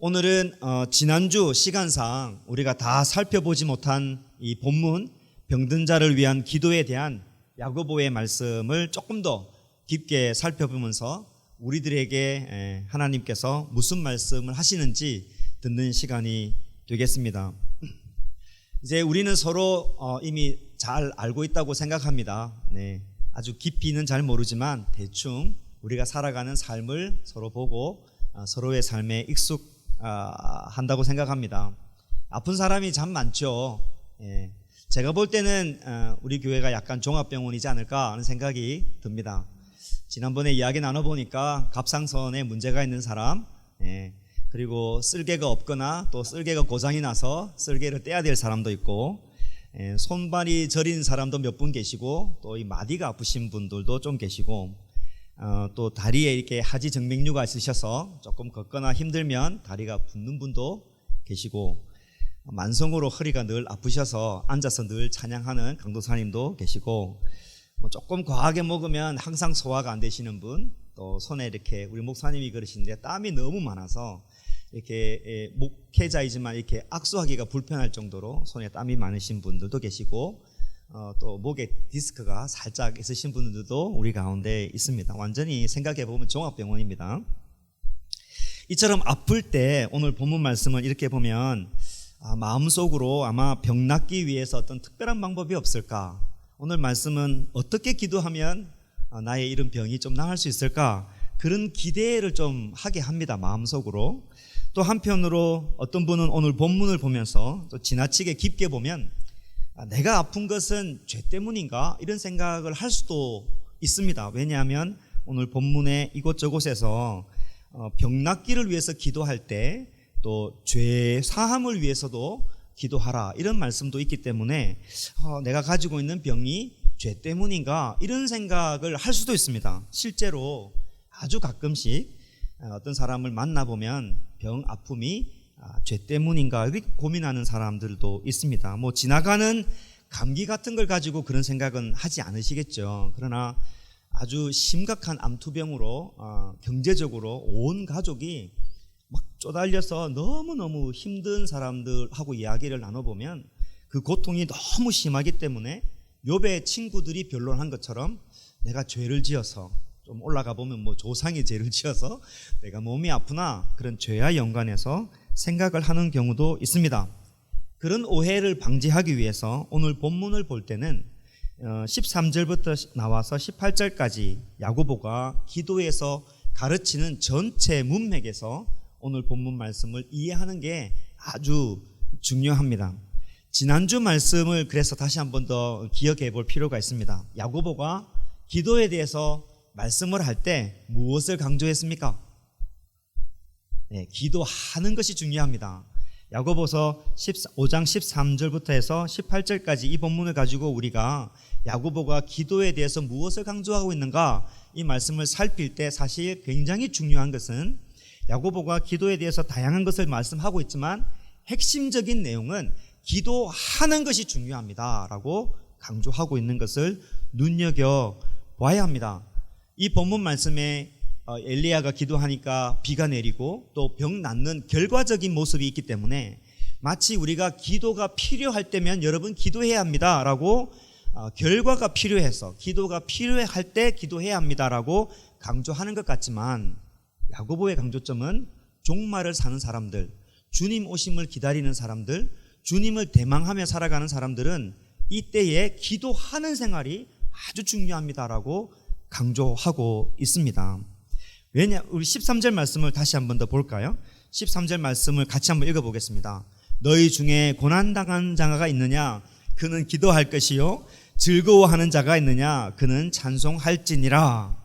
오늘은 지난주 시간상 우리가 다 살펴보지 못한 이 본문 병든 자를 위한 기도에 대한 야고보의 말씀을 조금 더 깊게 살펴보면서 우리들에게 하나님께서 무슨 말씀을 하시는지 듣는 시간이 되겠습니다. 이제 우리는 서로 이미 잘 알고 있다고 생각합니다. 아주 깊이는 잘 모르지만 대충 우리가 살아가는 삶을 서로 보고 서로의 삶에 익숙한다고 생각합니다. 아픈 사람이 참 많죠. 제가 볼 때는 우리 교회가 약간 종합병원이지 않을까 하는 생각이 듭니다. 지난번에 이야기 나눠보니까 갑상선에 문제가 있는 사람, 그리고 쓸개가 없거나 또 쓸개가 고장이 나서 쓸개를 떼야 될 사람도 있고, 손발이 저린 사람도 몇 분 계시고, 또 이 마디가 아프신 분들도 좀 계시고, 또 다리에 이렇게 하지 정맥류가 있으셔서 조금 걷거나 힘들면 다리가 붓는 분도 계시고, 만성으로 허리가 늘 아프셔서 앉아서 늘 찬양하는 강도사님도 계시고, 조금 과하게 먹으면 항상 소화가 안 되시는 분, 또 손에 이렇게 우리 목사님이 그러시는데 땀이 너무 많아서 이렇게 목회자이지만 이렇게 악수하기가 불편할 정도로 손에 땀이 많으신 분들도 계시고, 또 목에 디스크가 살짝 있으신 분들도 우리 가운데 있습니다. 완전히 생각해 보면 종합병원입니다. 이처럼 아플 때 오늘 본문 말씀을 이렇게 보면 마음속으로 아마 병 낫기 위해서 어떤 특별한 방법이 없을까? 오늘 말씀은 어떻게 기도하면 나의 이런 병이 좀 나을 수 있을까? 그런 기대를 좀 하게 합니다. 마음속으로. 또 한편으로 어떤 분은 오늘 본문을 보면서 또 지나치게 깊게 보면 내가 아픈 것은 죄 때문인가? 이런 생각을 할 수도 있습니다. 왜냐하면 오늘 본문의 이곳저곳에서 병 낫기를 위해서 기도할 때 또 죄 사함을 위해서도 기도하라 이런 말씀도 있기 때문에 내가 가지고 있는 병이 죄 때문인가 이런 생각을 할 수도 있습니다. 실제로 아주 가끔씩 어떤 사람을 만나보면 병 아픔이 죄 때문인가 이렇게 고민하는 사람들도 있습니다. 지나가는 감기 같은 걸 가지고 그런 생각은 하지 않으시겠죠. 그러나 아주 심각한 암투병으로 경제적으로 온 가족이 막 쪼달려서 너무너무 힘든 사람들하고 이야기를 나눠보면 그 고통이 너무 심하기 때문에 욥의 친구들이 변론한 것처럼 내가 죄를 지어서 좀 올라가 보면 조상이 죄를 지어서 내가 몸이 아프나 그런 죄와 연관해서 생각을 하는 경우도 있습니다. 그런 오해를 방지하기 위해서 오늘 본문을 볼 때는 13절부터 나와서 18절까지 야고보가 기도에서 가르치는 전체 문맥에서 오늘 본문 말씀을 이해하는 게 아주 중요합니다. 지난주 말씀을 그래서 다시 한 번 더 기억해 볼 필요가 있습니다. 야고보가 기도에 대해서 말씀을 할 때 무엇을 강조했습니까? 기도하는 것이 중요합니다. 야고보서 5장 13절부터 해서 18절까지 이 본문을 가지고 우리가 야고보가 기도에 대해서 무엇을 강조하고 있는가 이 말씀을 살필 때 사실 굉장히 중요한 것은 야고보가 기도에 대해서 다양한 것을 말씀하고 있지만 핵심적인 내용은 기도하는 것이 중요합니다 라고 강조하고 있는 것을 눈여겨봐야 합니다. 이 본문 말씀에 엘리야가 기도하니까 비가 내리고 또 병 낫는 결과적인 모습이 있기 때문에 마치 우리가 기도가 필요할 때면 여러분 기도해야 합니다 라고 결과가 필요해서 기도가 필요할 때 기도해야 합니다 라고 강조하는 것 같지만 야고보의 강조점은 종말을 사는 사람들, 주님 오심을 기다리는 사람들, 주님을 대망하며 살아가는 사람들은 이때에 기도하는 생활이 아주 중요합니다라고 강조하고 있습니다. 우리 13절 말씀을 다시 한 번 더 볼까요? 13절 말씀을 같이 한번 읽어보겠습니다. 너희 중에 고난당한 자가 있느냐? 그는 기도할 것이요. 즐거워하는 자가 있느냐? 그는 찬송할지니라.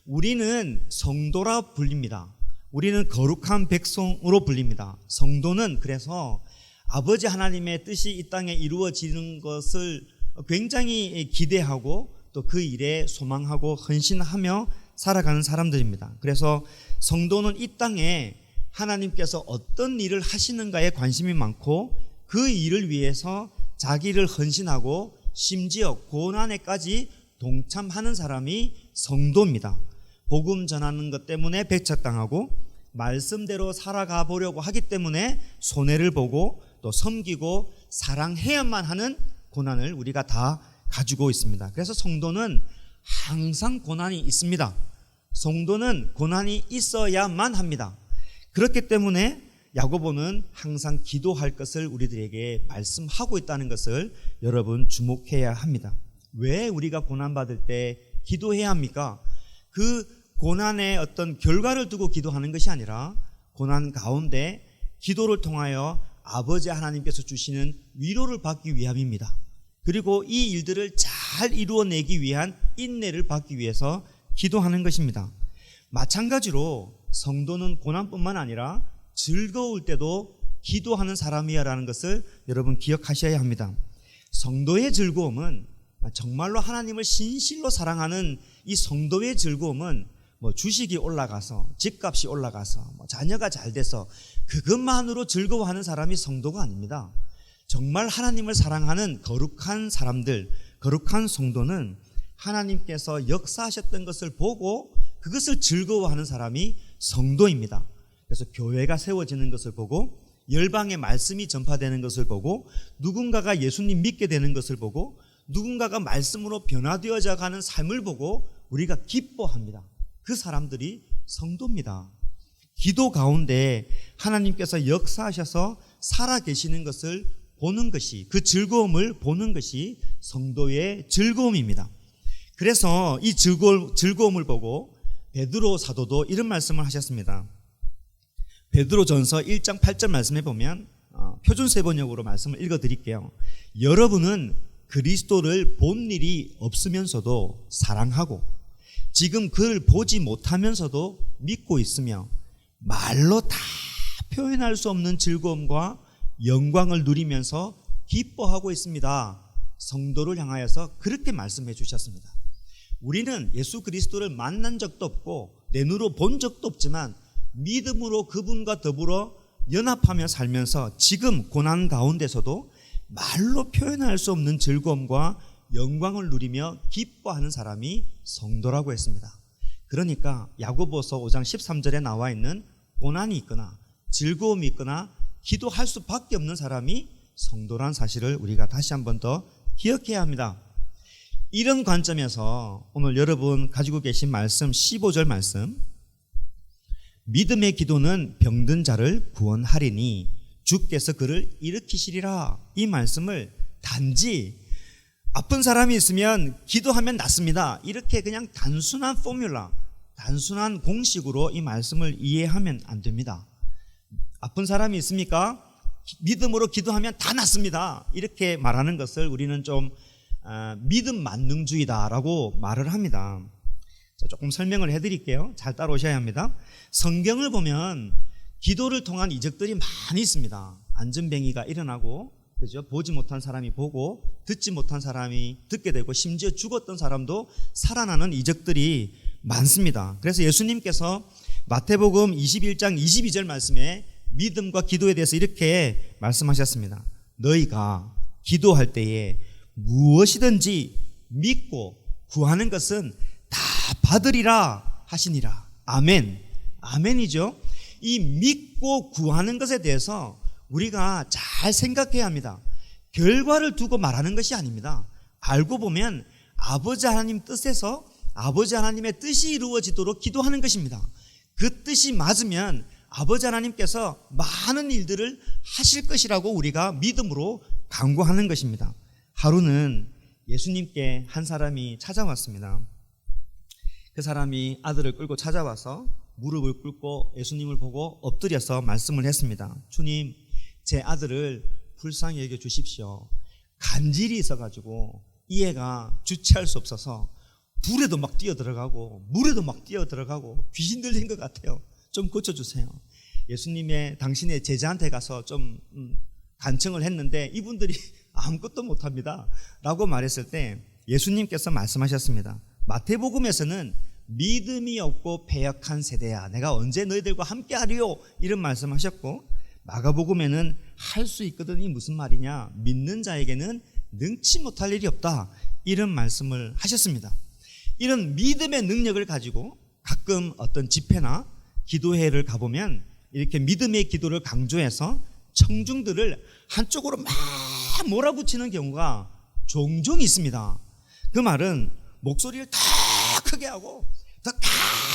우리는 성도라 불립니다. 우리는 거룩한 백성으로 불립니다. 성도는 그래서 아버지 하나님의 뜻이 이 땅에 이루어지는 것을 굉장히 기대하고 또 그 일에 소망하고 헌신하며 살아가는 사람들입니다. 그래서 성도는 이 땅에 하나님께서 어떤 일을 하시는가에 관심이 많고 그 일을 위해서 자기를 헌신하고 심지어 고난에까지 동참하는 사람이 성도입니다. 복음 전하는 것 때문에 배척당하고 말씀대로 살아가 보려고 하기 때문에 손해를 보고 또 섬기고 사랑해야만 하는 고난을 우리가 다 가지고 있습니다. 그래서 성도는 항상 고난이 있습니다. 성도는 고난이 있어야만 합니다. 그렇기 때문에 야고보는 항상 기도할 것을 우리들에게 말씀하고 있다는 것을 여러분 주목해야 합니다. 왜 우리가 고난받을 때 기도해야 합니까? 그 고난의 어떤 결과를 두고 기도하는 것이 아니라 고난 가운데 기도를 통하여 아버지 하나님께서 주시는 위로를 받기 위함입니다. 그리고 이 일들을 잘 이루어내기 위한 인내를 받기 위해서 기도하는 것입니다. 마찬가지로 성도는 고난뿐만 아니라 즐거울 때도 기도하는 사람이야라는 것을 여러분 기억하셔야 합니다. 성도의 즐거움은 정말로 하나님을 진실로 사랑하는 이 성도의 즐거움은 주식이 올라가서 집값이 올라가서 자녀가 잘 돼서 그것만으로 즐거워하는 사람이 성도가 아닙니다. 정말 하나님을 사랑하는 거룩한 사람들, 거룩한 성도는 하나님께서 역사하셨던 것을 보고 그것을 즐거워하는 사람이 성도입니다. 그래서 교회가 세워지는 것을 보고 열방의 말씀이 전파되는 것을 보고 누군가가 예수님 믿게 되는 것을 보고 누군가가 말씀으로 변화되어져 가는 삶을 보고 우리가 기뻐합니다. 그 사람들이 성도입니다. 기도 가운데 하나님께서 역사하셔서 살아계시는 것을 보는 것이, 그 즐거움을 보는 것이 성도의 즐거움입니다. 그래서 이 즐거움을 보고 베드로 사도도 이런 말씀을 하셨습니다. 베드로전서 1장 8절 말씀에 보면 표준세 번역으로 말씀을 읽어드릴게요. 여러분은 그리스도를 본 일이 없으면서도 사랑하고 지금 그를 보지 못하면서도 믿고 있으며 말로 다 표현할 수 없는 즐거움과 영광을 누리면서 기뻐하고 있습니다. 성도를 향하여서 그렇게 말씀해 주셨습니다. 우리는 예수 그리스도를 만난 적도 없고 내 눈으로 본 적도 없지만 믿음으로 그분과 더불어 연합하며 살면서 지금 고난 가운데서도 말로 표현할 수 없는 즐거움과 영광을 누리며 기뻐하는 사람이 성도라고 했습니다. 그러니까 야고보서 5장 13절에 나와 있는 고난이 있거나 즐거움이 있거나 기도할 수밖에 없는 사람이 성도란 사실을 우리가 다시 한번 더 기억해야 합니다. 이런 관점에서 오늘 여러분 가지고 계신 말씀 15절 말씀, 믿음의 기도는 병든 자를 구원하리니 주께서 그를 일으키시리라, 이 말씀을 단지 아픈 사람이 있으면 기도하면 낫습니다, 이렇게 그냥 단순한 포뮬라, 단순한 공식으로 이 말씀을 이해하면 안 됩니다. 아픈 사람이 있습니까? 믿음으로 기도하면 다 낫습니다, 이렇게 말하는 것을 우리는 좀 믿음 만능주의다라고 말을 합니다. 자, 조금 설명을 해드릴게요. 잘 따라오셔야 합니다. 성경을 보면 기도를 통한 이적들이 많이 있습니다. 안전뱅이가 일어나고, 그죠? 보지 못한 사람이 보고, 듣지 못한 사람이 듣게 되고, 심지어 죽었던 사람도 살아나는 이적들이 많습니다. 그래서 예수님께서 마태복음 21장 22절 말씀에 믿음과 기도에 대해서 이렇게 말씀하셨습니다. 너희가 기도할 때에 무엇이든지 믿고 구하는 것은 다 받으리라 하시니라. 아멘. 아멘이죠. 이 믿고 구하는 것에 대해서 우리가 잘 생각해야 합니다. 결과를 두고 말하는 것이 아닙니다. 알고 보면 아버지 하나님 뜻에서 아버지 하나님의 뜻이 이루어지도록 기도하는 것입니다. 그 뜻이 맞으면 아버지 하나님께서 많은 일들을 하실 것이라고 우리가 믿음으로 간구하는 것입니다. 하루는 예수님께 한 사람이 찾아왔습니다. 그 사람이 아들을 끌고 찾아와서 무릎을 꿇고 예수님을 보고 엎드려서 말씀을 했습니다. 주님, 제 아들을 불쌍히 여겨 주십시오. 간질이 있어가지고 이 애가 주체할 수 없어서 불에도 막 뛰어들어가고 물에도 막 뛰어들어가고 귀신 들린 것 같아요. 좀 고쳐주세요. 예수님의 당신의 제자한테 가서 좀 간청을 했는데 이분들이 아무것도 못합니다 라고 말했을 때 예수님께서 말씀하셨습니다. 마태복음에서는 믿음이 없고 패역한 세대야, 내가 언제 너희들과 함께 하리요, 이런 말씀하셨고, 마가복음에는 할 수 있거든, 이 무슨 말이냐, 믿는 자에게는 능치 못할 일이 없다, 이런 말씀을 하셨습니다. 이런 믿음의 능력을 가지고 가끔 어떤 집회나 기도회를 가보면 이렇게 믿음의 기도를 강조해서 청중들을 한쪽으로 막 몰아붙이는 경우가 종종 있습니다. 그 말은 목소리를 더 크게 하고 더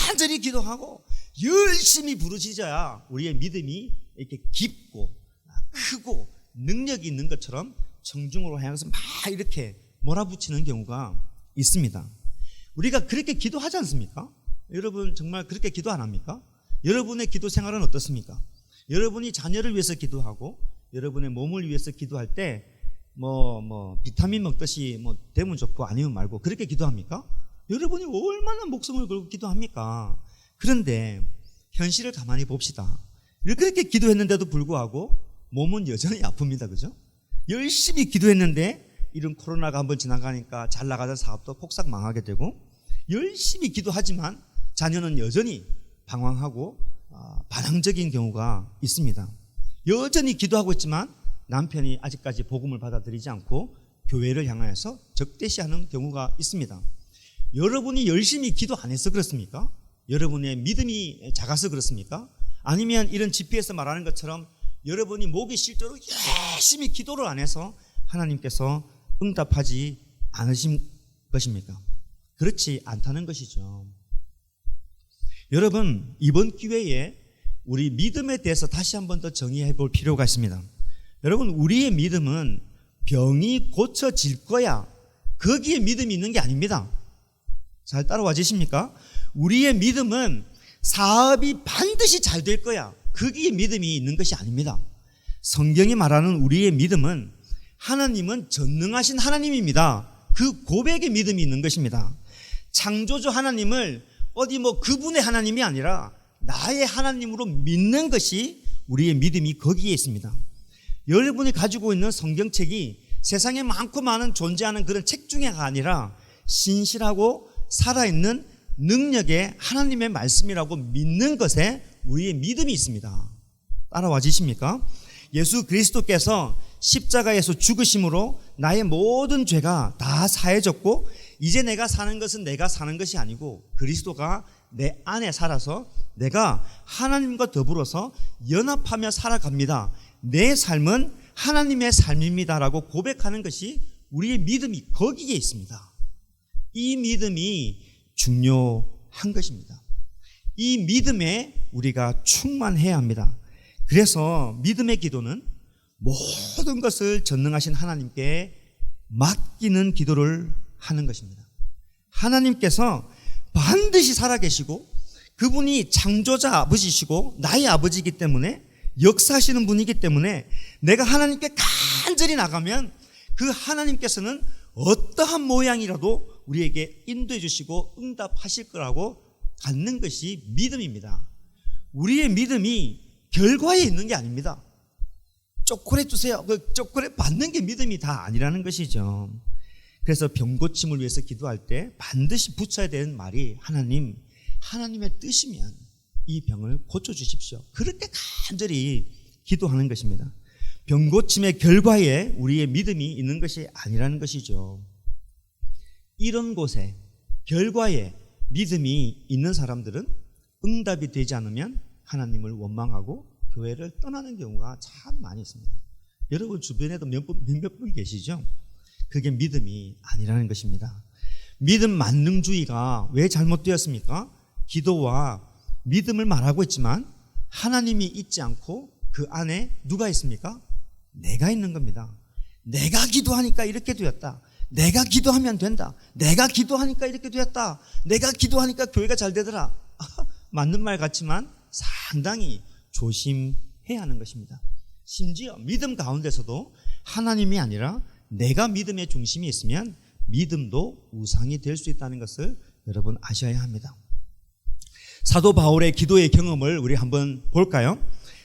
간절히 기도하고 열심히 부르짖어야 우리의 믿음이 이렇게 깊고 크고 능력이 있는 것처럼 청중으로 향해서 막 이렇게 몰아붙이는 경우가 있습니다. 우리가 그렇게 기도하지 않습니까? 여러분 정말 그렇게 기도 안 합니까? 여러분의 기도 생활은 어떻습니까? 여러분이 자녀를 위해서 기도하고 여러분의 몸을 위해서 기도할 때 비타민 먹듯이 되면 좋고 아니면 말고 그렇게 기도합니까? 여러분이 얼마나 목숨을 걸고 기도합니까? 그런데 현실을 가만히 봅시다. 그렇게 기도했는데도 불구하고 몸은 여전히 아픕니다. 그죠? 열심히 기도했는데 이런 코로나가 한번 지나가니까 잘 나가던 사업도 폭삭 망하게 되고 열심히 기도하지만 자녀는 여전히 방황하고 반항적인 경우가 있습니다. 여전히 기도하고 있지만 남편이 아직까지 복음을 받아들이지 않고 교회를 향하여서 적대시하는 경우가 있습니다. 여러분이 열심히 기도 안 해서 그렇습니까? 여러분의 믿음이 작아서 그렇습니까? 아니면 이런 GP에서 말하는 것처럼 여러분이 목이 실제로 열심히 기도를 안 해서 하나님께서 응답하지 않으신 것입니까? 그렇지 않다는 것이죠. 여러분, 이번 기회에 우리 믿음에 대해서 다시 한번 더 정의해 볼 필요가 있습니다. 여러분, 우리의 믿음은 병이 고쳐질 거야, 거기에 믿음이 있는 게 아닙니다. 잘 따라와 주십니까? 우리의 믿음은 사업이 반드시 잘 될 거야, 거기에 믿음이 있는 것이 아닙니다. 성경이 말하는 우리의 믿음은 하나님은 전능하신 하나님입니다, 그 고백에 믿음이 있는 것입니다. 창조주 하나님을 어디 그분의 하나님이 아니라 나의 하나님으로 믿는 것이 우리의 믿음이 거기에 있습니다. 여러분이 가지고 있는 성경책이 세상에 많고 많은 존재하는 그런 책 중에가 아니라 신실하고 살아있는 능력의 하나님의 말씀이라고 믿는 것에 우리의 믿음이 있습니다. 따라와 주십니까? 예수 그리스도께서 십자가에서 죽으심으로 나의 모든 죄가 다 사해졌고 이제 내가 사는 것은 내가 사는 것이 아니고 그리스도가 내 안에 살아서 내가 하나님과 더불어서 연합하며 살아갑니다. 내 삶은 하나님의 삶입니다라고 고백하는 것이 우리의 믿음이 거기에 있습니다. 이 믿음이 중요한 것입니다. 이 믿음에 우리가 충만해야 합니다. 그래서 믿음의 기도는 모든 것을 전능하신 하나님께 맡기는 기도를 하는 것입니다. 하나님께서 반드시 살아계시고 그분이 창조자 아버지시고 나의 아버지이기 때문에 역사하시는 분이기 때문에 내가 하나님께 간절히 나가면 그 하나님께서는 어떠한 모양이라도 우리에게 인도해 주시고 응답하실 거라고 갖는 것이 믿음입니다. 우리의 믿음이 결과에 있는 게 아닙니다. 초콜릿 주세요, 그 초콜릿 받는 게 믿음이 다 아니라는 것이죠. 그래서 병 고침을 위해서 기도할 때 반드시 붙여야 되는 말이 하나님의 뜻이면 이 병을 고쳐주십시오, 그렇게 간절히 기도하는 것입니다. 병 고침의 결과에 우리의 믿음이 있는 것이 아니라는 것이죠. 이런 곳에 결과에 믿음이 있는 사람들은 응답이 되지 않으면 하나님을 원망하고 교회를 떠나는 경우가 참 많이 있습니다. 여러분 주변에도 몇몇 분 계시죠? 그게 믿음이 아니라는 것입니다. 믿음 만능주의가 왜 잘못되었습니까? 기도와 믿음을 말하고 있지만 하나님이 있지 않고 그 안에 누가 있습니까? 내가 있는 겁니다. 내가 기도하니까 이렇게 되었다, 내가 기도하면 된다, 내가 기도하니까 이렇게 되었다, 내가 기도하니까 교회가 잘 되더라. 맞는 말 같지만 상당히 조심해야 하는 것입니다. 심지어 믿음 가운데서도 하나님이 아니라 내가 믿음의 중심이 있으면 믿음도 우상이 될 수 있다는 것을 여러분 아셔야 합니다. 사도 바울의 기도의 경험을 우리 한번 볼까요?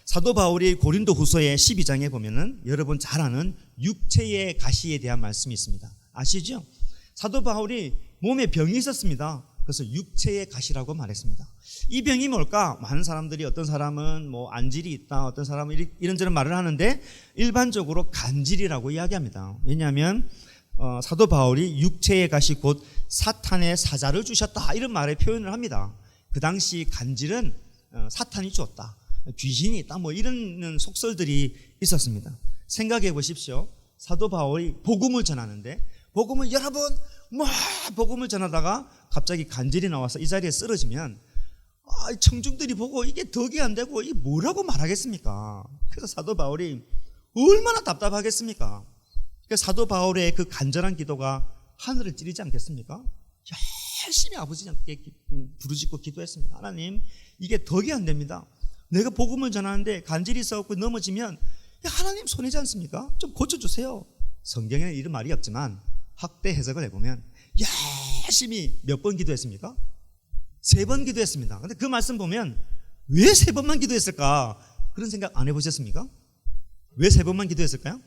사도 바울이 고린도 후서의 12장에 보면은 여러분 잘 아는 육체의 가시에 대한 말씀이 있습니다. 아시죠? 사도 바울이 몸에 병이 있었습니다. 그래서 육체의 가시라고 말했습니다. 이 병이 뭘까? 많은 사람들이, 어떤 사람은 안질이 있다, 어떤 사람은 이런저런 말을 하는데 일반적으로 간질이라고 이야기합니다. 왜냐하면 사도 바울이 육체의 가시 곧 사탄의 사자를 주셨다, 이런 말에 표현을 합니다. 그 당시 간질은 사탄이 주었다, 귀신이 있다, 뭐 이런 속설들이 있었습니다. 생각해 보십시오. 사도 바울이 복음을 전하는데, 복음을 여러분 막 복음을 전하다가 갑자기 간질이 나와서 이 자리에 쓰러지면 청중들이 보고 이게 덕이 안 되고 이게 뭐라고 말하겠습니까? 그래서 사도 바울이 얼마나 답답하겠습니까? 그러니까 사도 바울의 그 간절한 기도가 하늘을 찌르지 않겠습니까? 열심히 아버지께 부르짖고 기도했습니다. 하나님, 이게 덕이 안 됩니다. 내가 복음을 전하는데 간질이 있어갖고 넘어지면 하나님 손해지 않습니까? 좀 고쳐주세요. 성경에는 이런 말이 없지만 학대 해석을 해보면 열심히 몇 번 기도했습니까? 3번 기도했습니다. 근데 그 말씀 보면 왜 3번만 기도했을까? 그런 생각 안 해보셨습니까? 왜 3번만 기도했을까요?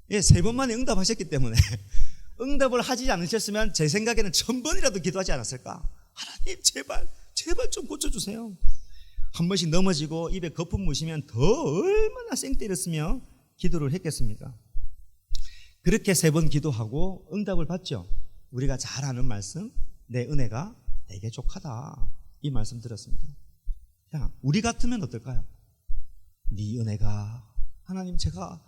3번만에 응답하셨기 때문에 응답을 하지 않으셨으면 제 생각에는 1000번이라도 기도하지 않았을까? 하나님 제발 좀 고쳐주세요. 한 번씩 넘어지고 입에 거품 무시면 더 얼마나 쌩 때렸으며 기도를 했겠습니까? 그렇게 3번 기도하고 응답을 받죠. 우리가 잘 아는 말씀, 내 은혜가 내게 족하다, 이 말씀 들었습니다. 자, 우리 같으면 어떨까요? 네 은혜가, 하나님 제가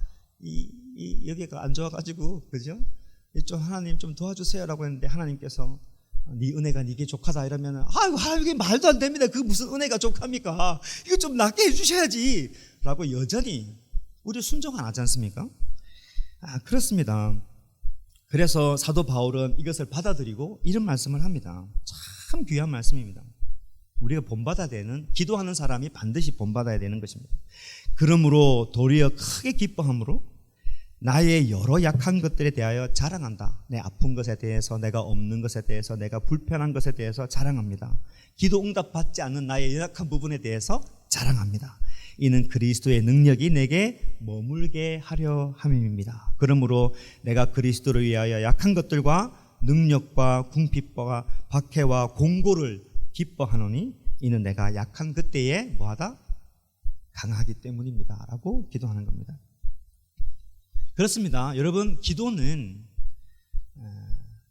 여기가 안 좋아가지고, 그죠? 좀 하나님 좀 도와주세요라고 했는데 하나님께서 네 은혜가 네게 족하다 이러면 아이고 하나님, 이게 말도 안 됩니다. 그 무슨 은혜가 족합니까? 이거 좀 낫게 해주셔야지 라고 여전히 우리 순종 안 하지 않습니까? 그렇습니다. 그래서 사도 바울은 이것을 받아들이고 이런 말씀을 합니다. 참 귀한 말씀입니다. 우리가 본받아야 되는, 기도하는 사람이 반드시 본받아야 되는 것입니다. 그러므로 도리어 크게 기뻐함으로 나의 여러 약한 것들에 대하여 자랑한다. 내 아픈 것에 대해서, 내가 없는 것에 대해서, 내가 불편한 것에 대해서 자랑합니다. 기도 응답 받지 않는 나의 연약한 부분에 대해서 자랑합니다. 이는 그리스도의 능력이 내게 머물게 하려 함입니다. 그러므로 내가 그리스도를 위하여 약한 것들과 능력과 궁핍과 박해와 공고를 기뻐하노니 이는 내가 약한 그때에 뭐하다? 강하기 때문입니다 라고 기도하는 겁니다. 그렇습니다. 여러분, 기도는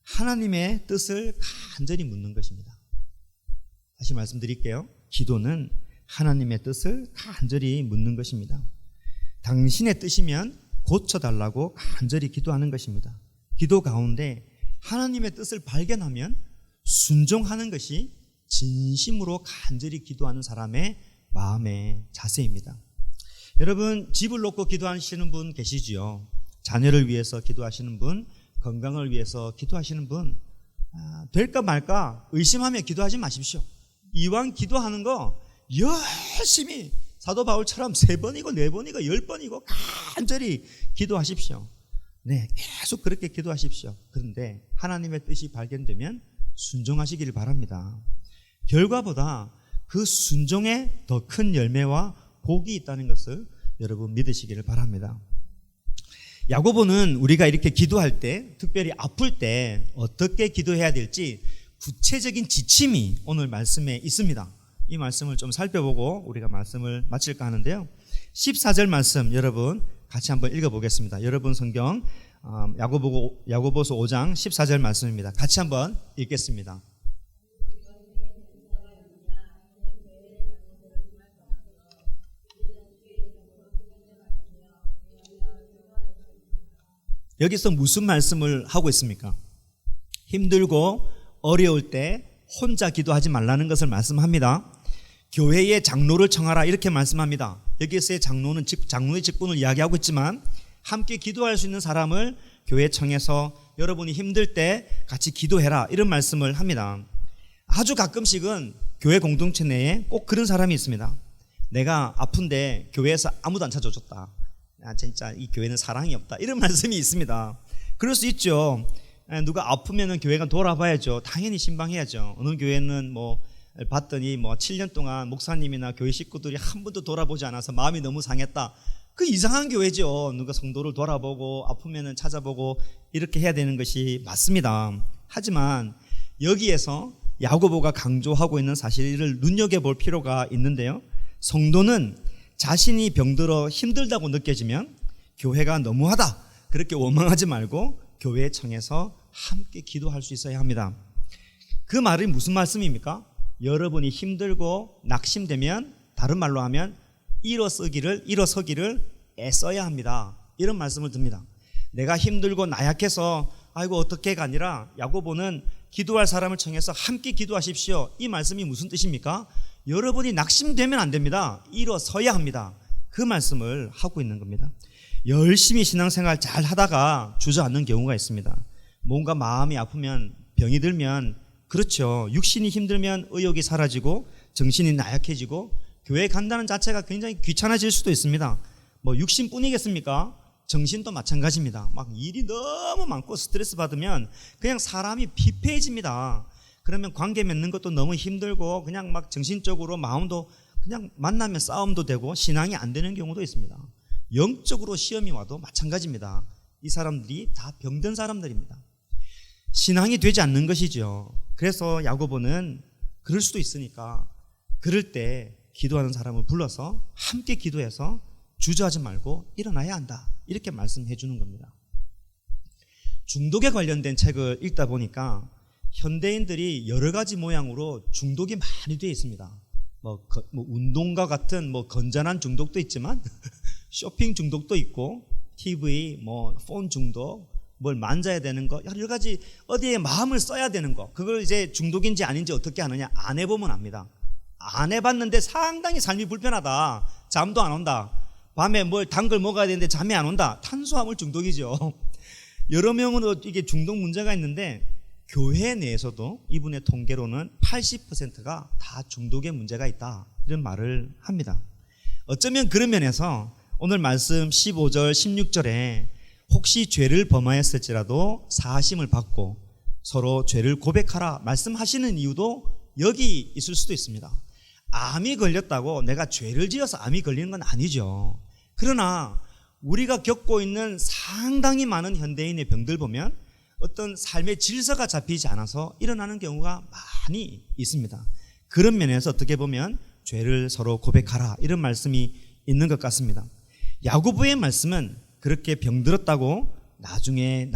하나님의 뜻을 간절히 묻는 것입니다. 다시 말씀드릴게요. 기도는 하나님의 뜻을 간절히 묻는 것입니다. 당신의 뜻이면 고쳐달라고 간절히 기도하는 것입니다. 기도 가운데 하나님의 뜻을 발견하면 순종하는 것이 진심으로 간절히 기도하는 사람의 마음의 자세입니다. 여러분, 집을 놓고 기도하시는 분 계시지요? 자녀를 위해서 기도하시는 분, 건강을 위해서 기도하시는 분, 될까 말까 의심하며 기도하지 마십시오. 이왕 기도하는 거 열심히 사도 바울처럼 3번이고 4번이고 10번이고 간절히 기도하십시오. 네, 계속 그렇게 기도하십시오. 그런데 하나님의 뜻이 발견되면 순종하시기를 바랍니다. 결과보다 그 순종에 더 큰 열매와 복이 있다는 것을 여러분 믿으시기를 바랍니다. 야고보는 우리가 이렇게 기도할 때, 특별히 아플 때 어떻게 기도해야 될지 구체적인 지침이 오늘 말씀에 있습니다. 이 말씀을 좀 살펴보고 우리가 말씀을 마칠까 하는데요. 14절 말씀 여러분 같이 한번 읽어보겠습니다. 여러분 성경 야고보서 5장 14절 말씀입니다. 같이 한번 읽겠습니다. 여기서 무슨 말씀을 하고 있습니까? 힘들고 어려울 때 혼자 기도하지 말라는 것을 말씀합니다. 교회의 장로를 청하라 이렇게 말씀합니다. 여기서의 장로는 장로의 직분을 이야기하고 있지만 함께 기도할 수 있는 사람을 교회에 청해서 여러분이 힘들 때 같이 기도해라 이런 말씀을 합니다. 아주 가끔씩은 교회 공동체 내에 꼭 그런 사람이 있습니다. 내가 아픈데 교회에서 아무도 안 찾아줬다. 진짜 이 교회는 사랑이 없다 이런 말씀이 있습니다. 그럴 수 있죠. 누가 아프면은 교회가 돌아봐야죠. 당연히 신방해야죠. 어느 교회는 봤더니 7년 동안 목사님이나 교회 식구들이 한 번도 돌아보지 않아서 마음이 너무 상했다. 그 이상한 교회죠. 누가 성도를 돌아보고 아프면은 찾아보고 이렇게 해야 되는 것이 맞습니다. 하지만 여기에서 야고보가 강조하고 있는 사실을 눈여겨볼 필요가 있는데요. 성도는 자신이 병들어 힘들다고 느껴지면 교회가 너무하다 그렇게 원망하지 말고 교회에 청해서 함께 기도할 수 있어야 합니다. 그 말이 무슨 말씀입니까? 여러분이 힘들고 낙심되면 다른 말로 하면 일어서기를 애써야 합니다. 이런 말씀을 듭니다. 내가 힘들고 나약해서 아이고 어떡해가 아니라 야고보는 기도할 사람을 청해서 함께 기도하십시오. 이 말씀이 무슨 뜻입니까? 여러분이 낙심되면 안 됩니다. 일어서야 합니다. 그 말씀을 하고 있는 겁니다. 열심히 신앙생활 잘 하다가 주저앉는 경우가 있습니다. 뭔가 마음이 아프면 병이 들면 그렇죠. 육신이 힘들면 의욕이 사라지고 정신이 나약해지고 교회 간다는 자체가 굉장히 귀찮아질 수도 있습니다. 뭐 육신뿐이겠습니까? 정신도 마찬가지입니다. 막 일이 너무 많고 스트레스 받으면 그냥 사람이 피폐해집니다. 그러면 관계 맺는 것도 너무 힘들고 그냥 막 정신적으로 마음도 그냥 만나면 싸움도 되고 신앙이 안 되는 경우도 있습니다. 영적으로 시험이 와도 마찬가지입니다. 이 사람들이 다 병든 사람들입니다. 신앙이 되지 않는 것이죠. 그래서 야고보는 그럴 수도 있으니까 그럴 때 기도하는 사람을 불러서 함께 기도해서 주저하지 말고 일어나야 한다. 이렇게 말씀해 주는 겁니다. 중독에 관련된 책을 읽다 보니까 현대인들이 여러 가지 모양으로 중독이 많이 되어 있습니다. 뭐 운동과 같은 건전한 중독도 있지만 쇼핑 중독도 있고 TV, 폰 중독, 뭘 만져야 되는 거 여러 가지 어디에 마음을 써야 되는 거 그걸 이제 중독인지 아닌지 어떻게 하느냐 안 해보면 압니다. 안 해봤는데 상당히 삶이 불편하다. 잠도 안 온다. 밤에 뭘 단 걸 먹어야 되는데 잠이 안 온다. 탄수화물 중독이죠. 여러 명은 이게 중독 문제가 있는데 교회 내에서도 이분의 통계로는 80%가 다 중독의 문제가 있다. 이런 말을 합니다. 어쩌면 그런 면에서 오늘 말씀 15절, 16절에 혹시 죄를 범하였을지라도 사하심을 받고 서로 죄를 고백하라 말씀하시는 이유도 여기 있을 수도 있습니다. 암이 걸렸다고 내가 죄를 지어서 암이 걸리는 건 아니죠. 그러나 우리가 겪고 있는 상당히 많은 현대인의 병들 보면 어떤 삶의 질서가 잡히지 않아서 일어나는 경우가 많이 있습니다. 그런 면에서 어떻게 보면 죄를 서로 고백하라 이런 말씀이 있는 것 같습니다. 야고보의 말씀은 그렇게 병들었다고 나중에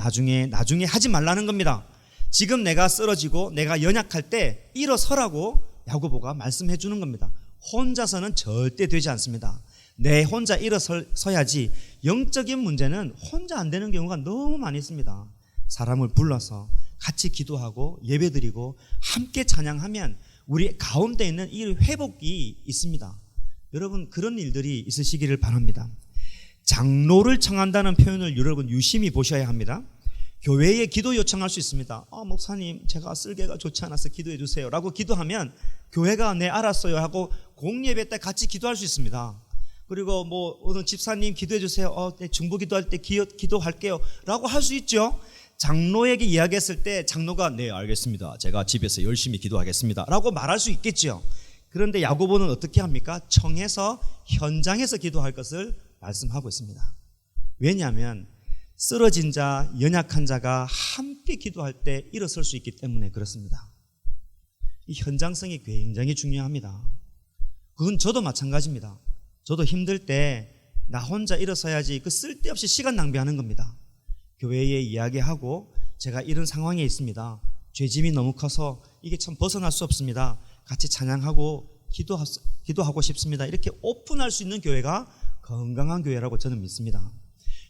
하지 말라는 겁니다. 지금 내가 쓰러지고 내가 연약할 때 일어서라고 야고보가 말씀해 주는 겁니다. 혼자서는 절대 되지 않습니다. 내 혼자 일어서야지. 영적인 문제는 혼자 안 되는 경우가 너무 많이 있습니다. 사람을 불러서 같이 기도하고 예배드리고 함께 찬양하면 우리 가운데 있는 이 회복이 있습니다. 여러분 그런 일들이 있으시기를 바랍니다. 장로를 청한다는 표현을 여러분 유심히 보셔야 합니다. 교회에 기도 요청할 수 있습니다. 목사님 제가 쓸개가 좋지 않아서 기도해 주세요 라고 기도하면 교회가 네 알았어요 하고 공예배 때 같이 기도할 수 있습니다. 그리고 오늘 집사님 기도해 주세요. 네, 중보 기도할 때 기도할게요 라고 할 수 있죠. 장로에게 이야기했을 때 장로가 네 알겠습니다. 제가 집에서 열심히 기도하겠습니다 라고 말할 수 있겠죠. 그런데 야고보는 어떻게 합니까? 청해서 현장에서 기도할 것을 말씀하고 있습니다. 왜냐하면 쓰러진 자, 연약한 자가 함께 기도할 때 일어설 수 있기 때문에 그렇습니다. 이 현장성이 굉장히 중요합니다. 그건 저도 마찬가지입니다. 저도 힘들 때 나 혼자 일어서야지 그 쓸데없이 시간 낭비하는 겁니다. 교회에 이야기하고 제가 이런 상황에 있습니다. 죄짐이 너무 커서 이게 참 벗어날 수 없습니다. 같이 찬양하고 기도하고 싶습니다. 이렇게 오픈할 수 있는 교회가 건강한 교회라고 저는 믿습니다.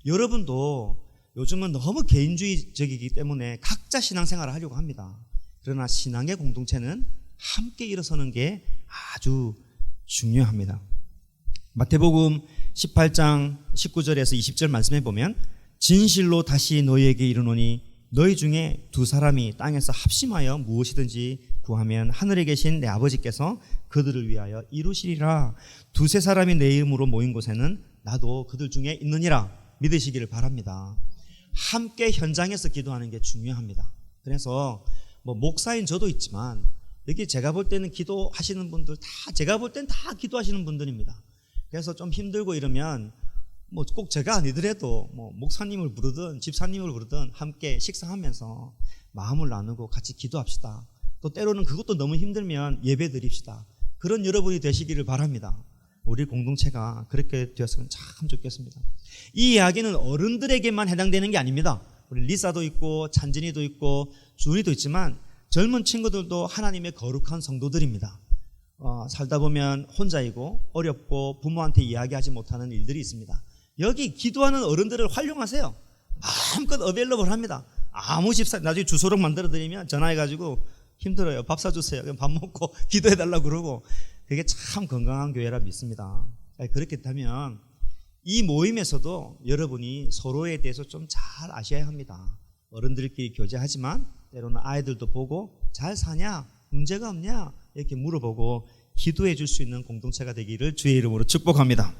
여러분도 요즘은 너무 개인주의적이기 때문에 각자 신앙생활을 하려고 합니다. 그러나 신앙의 공동체는 함께 일어서는 게 아주 중요합니다. 마태복음 18장 19절에서 20절 말씀해 보면 진실로 다시 너희에게 이르노니 너희 중에 두 사람이 땅에서 합심하여 무엇이든지 구하면 하늘에 계신 내 아버지께서 그들을 위하여 이루시리라. 두세 사람이 내 이름으로 모인 곳에는 나도 그들 중에 있느니라 믿으시기를 바랍니다. 함께 현장에서 기도하는 게 중요합니다. 그래서 목사인 저도 있지만 여기 제가 볼 때는 기도하시는 분들 다 제가 볼 땐 다 기도하시는 분들입니다. 그래서 좀 힘들고 이러면 꼭 제가 아니더라도 목사님을 부르든 집사님을 부르든 함께 식사하면서 마음을 나누고 같이 기도합시다. 또 때로는 그것도 너무 힘들면 예배 드립시다. 그런 여러분이 되시기를 바랍니다. 우리 공동체가 그렇게 되었으면 참 좋겠습니다. 이 이야기는 어른들에게만 해당되는 게 아닙니다. 우리 리사도 있고 찬진이도 있고 주은이도 있지만 젊은 친구들도 하나님의 거룩한 성도들입니다. 살다 보면 혼자이고 어렵고 부모한테 이야기하지 못하는 일들이 있습니다. 여기 기도하는 어른들을 활용하세요. 마음껏 어베일러블 합니다. 아무 집사 나중에 주소록 만들어 드리면 전화해가지고 힘들어요, 밥 사주세요, 그냥 밥 먹고 기도해달라고 그러고, 그게 참 건강한 교회라 믿습니다. 그렇게 되면 이 모임에서도 여러분이 서로에 대해서 좀 잘 아셔야 합니다. 어른들끼리 교제하지만 때로는 아이들도 보고 잘 사냐, 문제가 없냐 이렇게 물어보고 기도해 줄 수 있는 공동체가 되기를 주의 이름으로 축복합니다.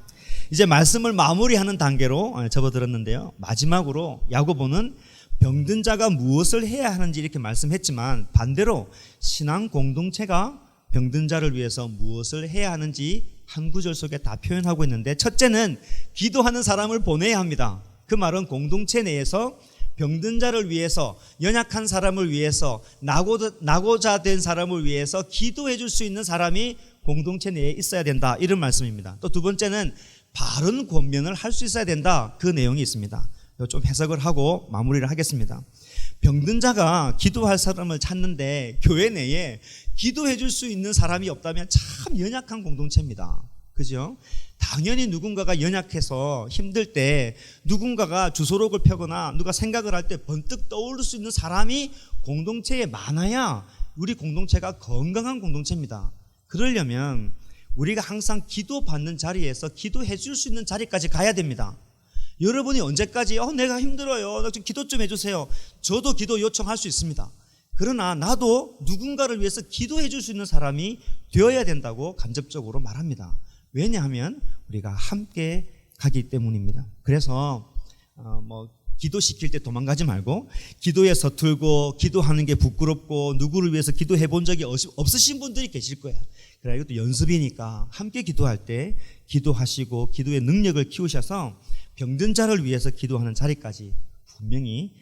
이제 말씀을 마무리하는 단계로 접어들었는데요, 마지막으로 야고보는 병든 자가 무엇을 해야 하는지 이렇게 말씀했지만 반대로 신앙 공동체가 병든 자를 위해서 무엇을 해야 하는지 한 구절 속에 다 표현하고 있는데, 첫째는 기도하는 사람을 보내야 합니다. 그 말은 공동체 내에서 병든 자를 위해서, 연약한 사람을 위해서, 나고자 된 사람을 위해서 기도해 줄 수 있는 사람이 공동체 내에 있어야 된다, 이런 말씀입니다. 또 두 번째는 바른 권면을 할 수 있어야 된다, 그 내용이 있습니다. 좀 해석을 하고 마무리를 하겠습니다. 병든 자가 기도할 사람을 찾는데 교회 내에 기도해 줄 수 있는 사람이 없다면 참 연약한 공동체입니다. 그죠? 당연히 누군가가 연약해서 힘들 때 누군가가 주소록을 펴거나 누가 생각을 할 때 번뜩 떠오를 수 있는 사람이 공동체에 많아야 우리 공동체가 건강한 공동체입니다. 그러려면 우리가 항상 기도받는 자리에서 기도해 줄 수 있는 자리까지 가야 됩니다. 여러분이 언제까지 내가 힘들어요, 나 좀 기도 좀 해주세요, 저도 기도 요청할 수 있습니다. 그러나 나도 누군가를 위해서 기도해 줄 수 있는 사람이 되어야 된다고 간접적으로 말합니다. 왜냐하면 우리가 함께 가기 때문입니다. 그래서 기도시킬 때 도망가지 말고, 기도에 서툴고 기도하는 게 부끄럽고 누구를 위해서 기도해 본 적이 없으신 분들이 계실 거예요. 그래, 이것도 연습이니까 함께 기도할 때 기도하시고 기도의 능력을 키우셔서 병든 자를 위해서 기도하는 자리까지 분명히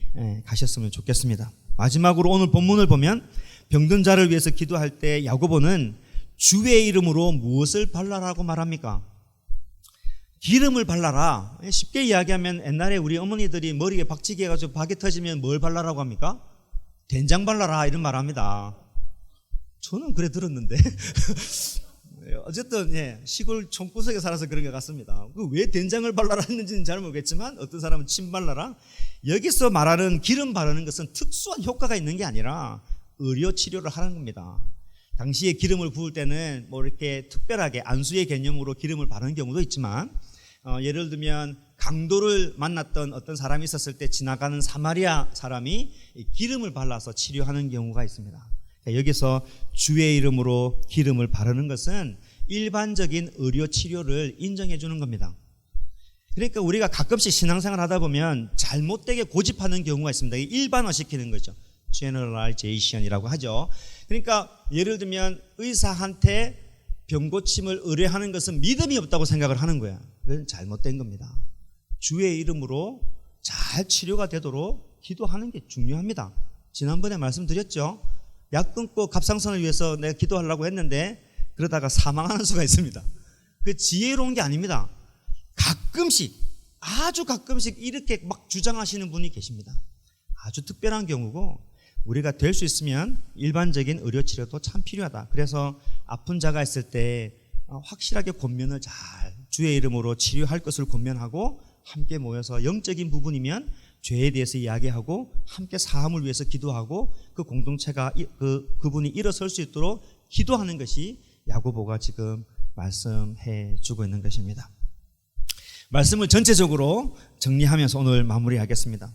가셨으면 좋겠습니다. 마지막으로 오늘 본문을 보면 병든 자를 위해서 기도할 때 야고보는 주의 이름으로 무엇을 발라라고 말합니까? 기름을 발라라. 쉽게 이야기하면 옛날에 우리 어머니들이 머리에 박치기 해가지고 박이 터지면 뭘 발라라고 합니까? 된장 발라라, 이런 말 합니다. 저는 그래 들었는데 어쨌든 시골 총구석에 살아서 그런 것 같습니다. 왜 된장을 발라라 했는지는 잘 모르겠지만 어떤 사람은 침 발라라. 여기서 말하는 기름 바르는 것은 특수한 효과가 있는 게 아니라 의료 치료를 하는 겁니다. 당시에 기름을 부을 때는 이렇게 특별하게 안수의 개념으로 기름을 바르는 경우도 있지만, 예를 들면 강도를 만났던 어떤 사람이 있었을 때 지나가는 사마리아 사람이 기름을 발라서 치료하는 경우가 있습니다. 여기서 주의 이름으로 기름을 바르는 것은 일반적인 의료 치료를 인정해 주는 겁니다. 그러니까 우리가 가끔씩 신앙생활 하다 보면 잘못되게 고집하는 경우가 있습니다. 일반화시키는 거죠. generalization이라고 하죠. 그러니까 예를 들면 의사한테 병고침을 의뢰하는 것은 믿음이 없다고 생각을 하는 거야. 그건 잘못된 겁니다. 주의 이름으로 잘 치료가 되도록 기도하는 게 중요합니다. 지난번에 말씀드렸죠. 약 끊고 갑상선을 위해서 내가 기도하려고 했는데 그러다가 사망하는 수가 있습니다. 그 지혜로운 게 아닙니다. 가끔씩, 아주 가끔씩 이렇게 막 주장하시는 분이 계십니다. 아주 특별한 경우고, 우리가 될 수 있으면 일반적인 의료치료도 참 필요하다. 그래서 아픈 자가 있을 때 확실하게 권면을 잘 주의 이름으로 치료할 것을 권면하고, 함께 모여서 영적인 부분이면 죄에 대해서 이야기하고 함께 사함을 위해서 기도하고 그 공동체가 그분이 일어설 수 있도록 기도하는 것이 야고보가 지금 말씀해 주고 있는 것입니다. 말씀을 전체적으로 정리하면서 오늘 마무리하겠습니다.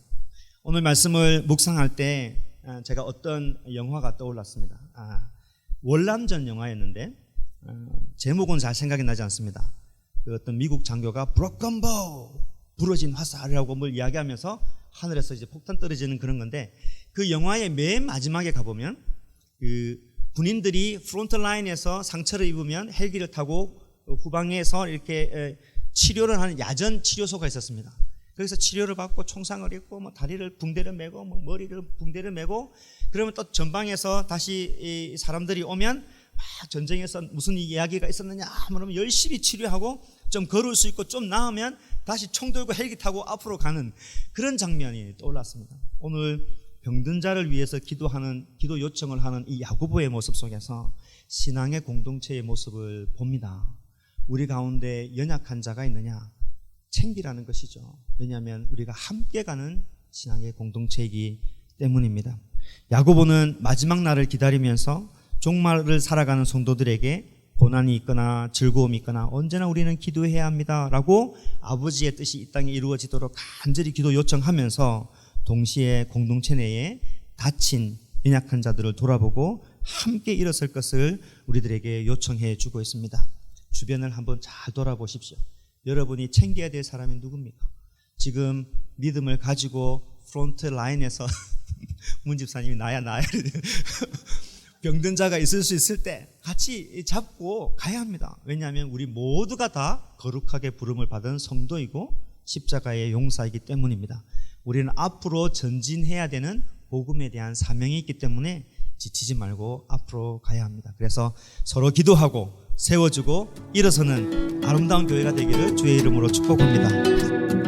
오늘 말씀을 묵상할 때 제가 어떤 영화가 떠올랐습니다. 월남전 영화였는데 제목은 잘 생각이 나지 않습니다. 그 어떤 미국 장교가 브로큰 보, 부러진 화살이라고 뭘 이야기하면서 하늘에서 이제 폭탄 떨어지는 그런 건데, 그 영화의 맨 마지막에 가보면 그 군인들이 프론트 라인에서 상처를 입으면 헬기를 타고 후방에서 이렇게 치료를 하는 야전 치료소가 있었습니다. 거기서 치료를 받고 총상을 입고 다리를 붕대를 메고 머리를 붕대를 메고, 그러면 또 전방에서 다시 이 사람들이 오면 막 전쟁에서 무슨 이야기가 있었느냐 그러면 열심히 치료하고 좀 걸을 수 있고 좀 나으면 다시 총 들고 헬기 타고 앞으로 가는 그런 장면이 떠올랐습니다. 오늘 병든 자를 위해서 기도하는 기도 요청을 하는 이 야고보의 모습 속에서 신앙의 공동체의 모습을 봅니다. 우리 가운데 연약한 자가 있느냐? 챙기라는 것이죠. 왜냐하면 우리가 함께 가는 신앙의 공동체이기 때문입니다. 야고보는 마지막 날을 기다리면서 종말을 살아가는 성도들에게 고난이 있거나 즐거움이 있거나 언제나 우리는 기도해야 합니다라고 아버지의 뜻이 이 땅에 이루어지도록 간절히 기도 요청하면서 동시에 공동체 내에 다친 연약한 자들을 돌아보고 함께 일어설 것을 우리들에게 요청해 주고 있습니다. 주변을 한번 잘 돌아보십시오. 여러분이 챙겨야 될 사람이 누굽니까? 지금 믿음을 가지고 프론트 라인에서 문 집사님이 나야 병든 자가 있을 수 있을 때 같이 잡고 가야 합니다. 왜냐하면 우리 모두가 다 거룩하게 부름을 받은 성도이고 십자가의 용사이기 때문입니다. 우리는 앞으로 전진해야 되는 복음에 대한 사명이 있기 때문에 지치지 말고 앞으로 가야 합니다. 그래서 서로 기도하고 세워주고 일어서는 아름다운 교회가 되기를 주의 이름으로 축복합니다.